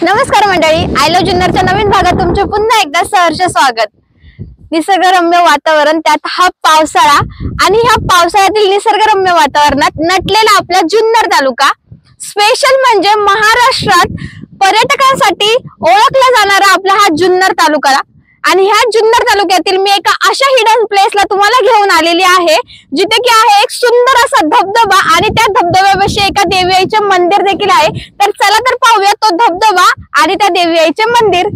नमस्कार मंडळी, I love जुन्नरच्या नवीन भागात तुमचे पुन्हा एकदा सहर्ष स्वागत। निसर्गरम्य वातावरण, त्यात हा पावसाळा आणि ह्या पावसाळ्यातील निसर्गरम्य वातावरणात नटलेला आपला जुन्नर तालुका स्पेशल म्हणजे महाराष्ट्रात पर्यटकांसाठी ओळखला जाणारा आपला हा जुन्नर तालुका। आणि ह्या जुन्नर तालुक्यातील मी एका अशा हिडन प्लेसला तुम्हाला घेऊन आलेली आहे जिथे की आहे एक सुंदर असा धबधबा आणि त्या धबधब्यापाशी एका देवी आईचे मंदिर देखील आहे। तर चला तर पाहूया तो धबधबा आणि त्या देवी आईचे मंदिर।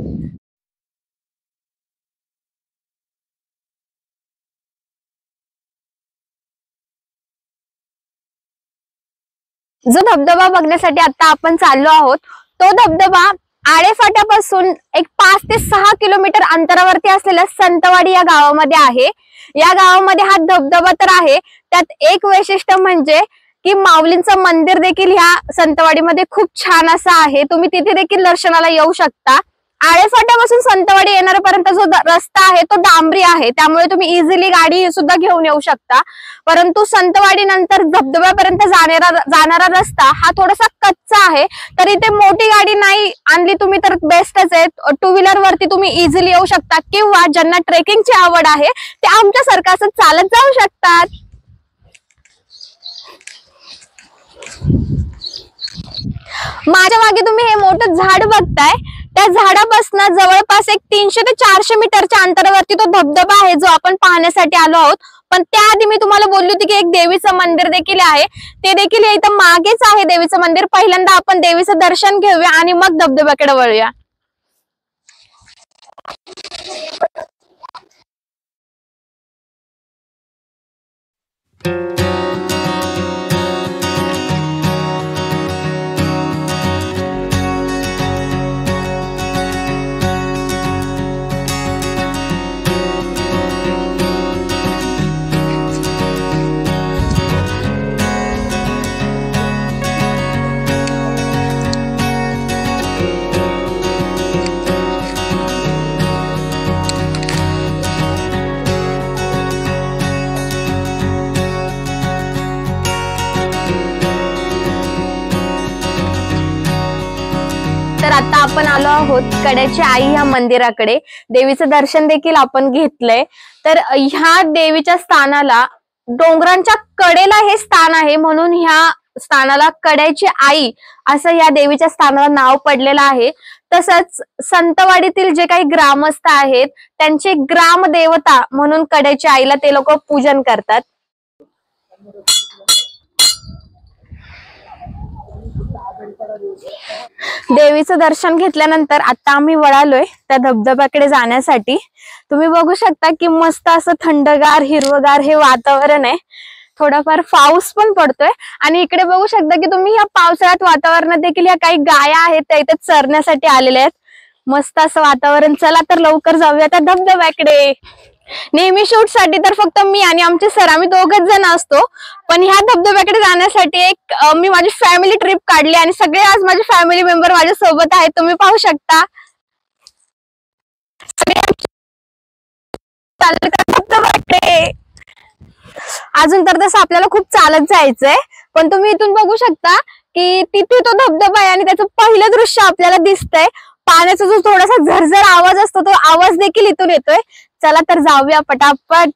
जो धबधबा बघण्यासाठी आता आपण चाललो आहोत तो धबधबा आळेफाट्यापासून एक 5 ते 6 किलोमीटर अंतरावरती असलेल्या संतवाडी या गावामध्ये आहे। या गावामध्ये हा धबधबा तर आहे, त्यात एक वैशिष्ट्य म्हणजे की माऊलींचं मंदिर देखील ह्या संतवाडीमध्ये खूप छान असं आहे। तुम्ही तिथे देखील दर्शनाला येऊ शकता। आळेफाट्यापासून संतवाडी येणाऱ्यापर्यंत जो रस्ता आहे तो डांबरी आहे, त्यामुळे तुम्ही इझिली गाडी सुद्धा घेऊन येऊ शकता। परंतु संतवाडी नंतर धबधब्यापर्यंत जाणारा रस्ता हा थोडासा कच्चा आहे, तर इथे मोठी गाडी नाही आणली तुम्ही तर बेस्टच आहे। 2 व्हीलर वरती तुम्ही इझिली येऊ शकता किंवा ज्यांना ट्रेकिंगची आवड आहे ते आमच्यासारखं असं चालत जाऊ शकतात। माझ्या मागे तुम्ही हे मोठं झाड बघताय, त्या झाडापासून जवळपास एक 300 ते 400 मीटरच्या अंतरावरती तो धबधबा आहे जो आपण पाहण्यासाठी आलो आहोत। पण त्याआधी मी तुम्हाला बोलली होती की एक देवीचं मंदिर देखील आहे, ते देखील इथं मागेच आहे देवीचं मंदिर। पहिल्यांदा आपण देवीचं दर्शन घेऊया आणि मग धबधब्याकडे वळूया। तर आता आपण आलो आहोत कड्याची आई या मंदिराकडे। देवीचं दर्शन देखील आपण घेतलंय। तर ह्या देवीच्या स्थानाला डोंगरांच्या कडेला हे स्थान आहे, म्हणून ह्या स्थानाला कड्याची आई असं या देवीच्या स्थानाला नाव पडलेलं आहे। तसंच संतवाडीतील जे काही ग्रामस्थ आहेत त्यांची ग्रामदेवता म्हणून कड्याची आईला ते लोक पूजन करतात। देवीचं दर्शन घेतल्यानंतर आता आम्ही वळालोय त्या धबधब्याकडे जाण्यासाठी। तुम्ही बघू शकता की मस्त असं थंडगार हिरवगार हे वातावरण आहे, थोडाफार पाऊस पण पडतोय। आणि इकडे बघू शकता की तुम्ही या पावसाळ्यात वातावरणात देखील या काही गाया आहेत त्या इथे चरण्यासाठी आलेल्या आहेत। मस्त असं वातावरण। चला तर लवकर जाऊया त्या धबधब्याकडे। नेहमी शूट साठी तर फक्त मी आणि आमचे सर आम्ही दोघच जण असतो, पण ह्या धबधब्याकडे जाण्यासाठी एक मी माझी फॅमिली ट्रिप काढली आणि सगळे आज माझे फॅमिली मेंबर माझ्या सोबत आहेत, तुम्ही पाहू शकता। धबधब्याकडे अजून तर तसं आपल्याला खूप चालत जायचंय, पण तुम्ही इथून बघू शकता की तिथे तो धबधबा आहे आणि त्याचं पहिलं दृश्य आपल्याला दिसतंय। पाण्याचा जो थोडासा झरझर आवाज असतो तो आवाज देखील इथून येतोय। चला तर जाऊया पटापट।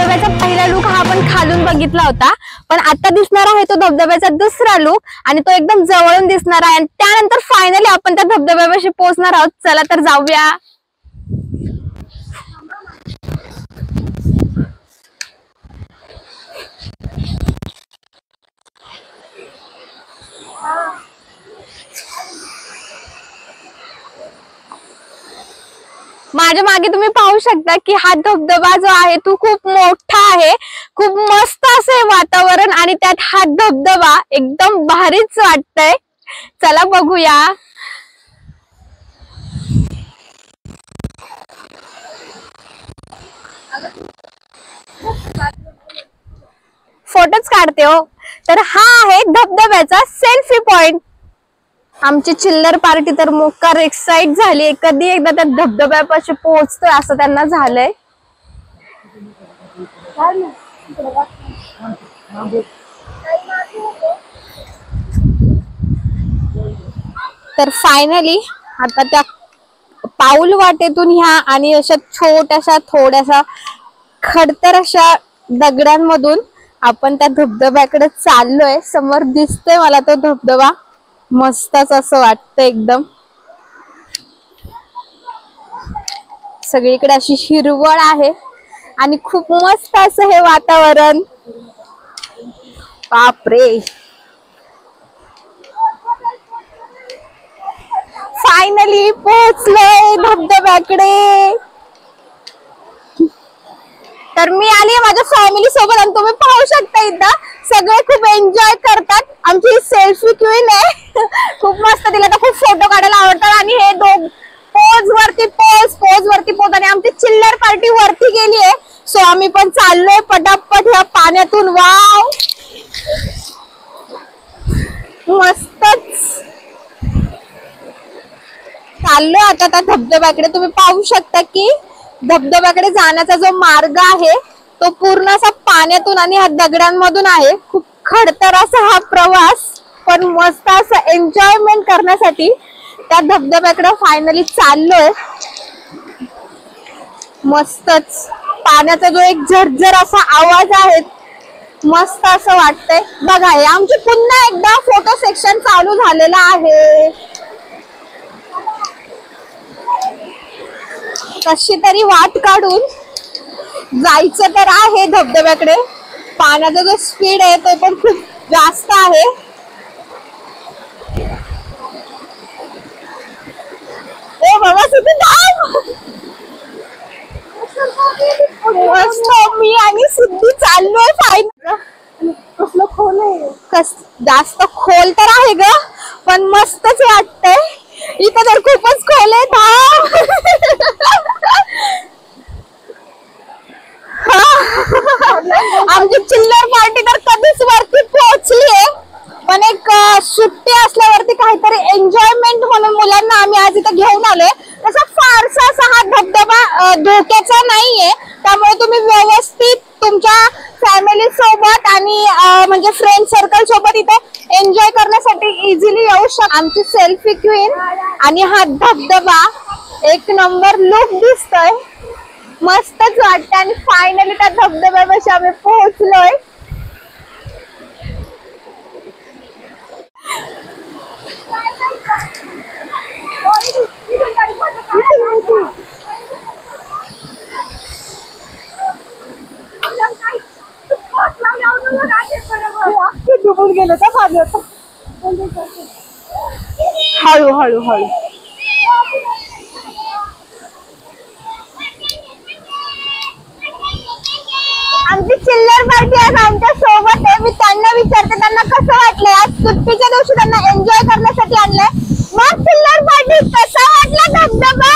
धबधब्याचा पहिला लुक हा आपण खालून बघितला होता, पण आता दिसणार आहे तो धबधब्याचा दुसरा लुक आणि तो एकदम जवळून दिसणार आहे. आणि त्यानंतर फायनली आपण त्या धबधब्यापाशी पोहोचणार आहोत. चला तर जाऊया. माझ्या मागे तुम्ही पाहू शकता की हा धबधबा जो आहे तो खूप मोठा आहे. खूप मस्त असं वातावरण आणि त्यात हा धबधबा एकदम भारीच वाटतंय. चला बघूया. फोटोच काढते हो. तर हा आहे धबधब्याचा सेल्फी पॉइंट. आमची चिल्लर पार्टी तर मोकार एक्साइट झाली. कधी एकदा त्या धबधब्यापाशी पोहोचतोय असं त्यांना झालंय. तर फायनली आता त्या पाऊल वाटेतून ह्या आणि अशा छोट्याशा थोड्याशा खडतर अशा दगडांमधून आपण त्या धबधब्याकडे चाललोय. समोर दिसतोय मला तो धबधबा. मस्तच असं वाटतं एकदम. सगळीकडे अशी हिरवळ आहे आणि खूप मस्त असं हे वातावरण. बापरे. फायनली पोहोचलोय धबधब्याकडे. तर मी आली माझ्या फॅमिली सोबत आणि तुम्ही पाहू शकता इथं सगळे खूप एन्जॉय करतात. आमची सेल्फी क्वीन आहे. खूप मस्त. तिला तर खूप फोटो काढायला आवडतात. आणि हे दोघ पोज वरती पोज आणि आमची चिल्लर पार्टी वरती गेली आहे. सो आम्ही पण चाललोय पटापट ह्या पाण्यातून. वाव मस्तच. चाललोय आता त्या धबधब्याकडे. तुम्ही पाहू शकता की धबधब्याकडे जाण्याचा जो मार्ग आहे तो पूर्ण असा पाण्यातून आणि ह्या दगडांमधून आहे. खूप खडतर असा हा प्रवास, पण मस्त असं एन्जॉयमेंट करण्यासाठी त्या धबधब्याकडे फायनली चाललोय. मस्तच. पाण्याचा जो एक झरझर असा आवाज आहे मस्त असं वाटतंय. बघा हे आमची पुन्हा एकदा फोटो सेक्शन चालू झालेला आहे. कशी तरी वाट काढून जायचं तर आहे धबधब्याकडे. पाण्याचा जो स्पीड आहे तो पण खूप जास्त आहे. ए बाबा सिद्धी मस्त. मी आणि सिद्धी चाललोय. फायनल कसलं खोल आहे. जास्त खोल तर आहे ग, पण मस्तच वाटतंय. इथं तर खूपच खोल आहे. आमची चिल्लर पार्टी तर कधीच वरती पोहोचलीये, पण एक सुट्टी असल्यावरती काहीतरी एन्जॉयमेंट म्हणून मुलांना आम्ही आज इथं घेऊन आलोय. तसा फारसा असा हा धबधबा धोक्याचा नाहीये, त्यामुळे तुम्ही व्यवस्थित तुमच्या फॅमिली सोबत आणि म्हणजे फ्रेंड सर्कल सोबत इथे एन्जॉय करण्यासाठी इझिली येऊ शकता. आमची सेल्फी क्वीन आणि हा धबधबा एक नंबर लुक दिसतोय. मस्तच वाटतं. आणि फायनली त्या धबधब्यापाशी आम्ही पोहोचलोय. डुबून गेलो का पाण्यात. हळू हळू हळू. आमची चिल्लर पार्टी आज आमच्या सोबत आहे. मी त्यांना विचारते त्यांना कसं वाटलंय. आज सुट्टीच्या दिवशी त्यांना एन्जॉय करण्यासाठी आणलंय. मग चिल्लर पार्टी कसा वाटला धबधबा.